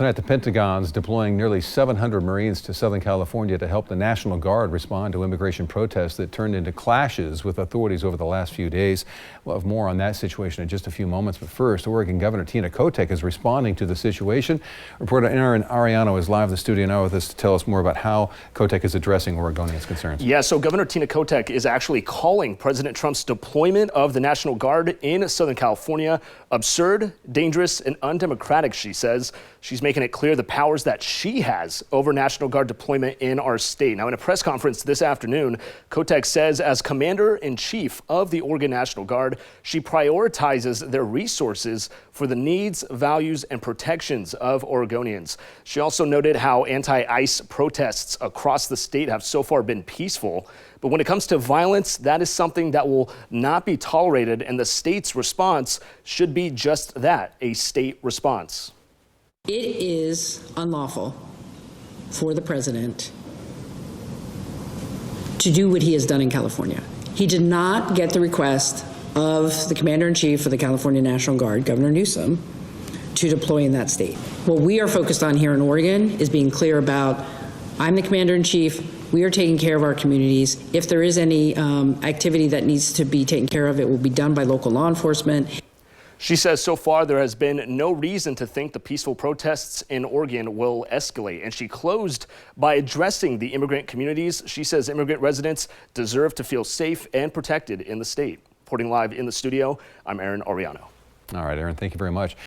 Tonight, the Pentagon's deploying nearly 700 Marines to Southern California to help the National Guard respond to immigration protests that turned into clashes with authorities over the last few days. We'll have more on that situation in just a few moments. But first, Oregon Governor Kotek is responding to the situation. Reporter Aaron Ariano is live in the studio now with us to tell us more about how Kotek is addressing Oregonians' concerns. Yeah, so Governor Kotek is actually calling President Trump's deployment of the National Guard in Southern California absurd, dangerous, and undemocratic, she says. She's making it clear the powers that she has over National Guard deployment in our state. Now, in a press conference this afternoon, Kotek says as Commander-in-Chief of the Oregon National Guard, she prioritizes their resources for the needs, values, and protections of Oregonians. She also noted how anti-ICE protests across the state have so far been peaceful. But when it comes to violence, that is something that will not be tolerated, and the state's response should be just that, a state response. It is unlawful for the president to do what he has done in California. He did not get the request of the Commander-in-Chief of the California National Guard, Governor Newsom, to deploy in that state. What we are focused on here in Oregon is being clear about, I'm the Commander-in-Chief, we are taking care of our communities. If there is any activity that needs to be taken care of, it will be done by local law enforcement. She says so far there has been no reason to think the peaceful protests in Oregon will escalate. And she closed by addressing the immigrant communities. She says immigrant residents deserve to feel safe and protected in the state. Reporting live in the studio, I'm Aaron Ariano. All right, Aaron, thank you very much.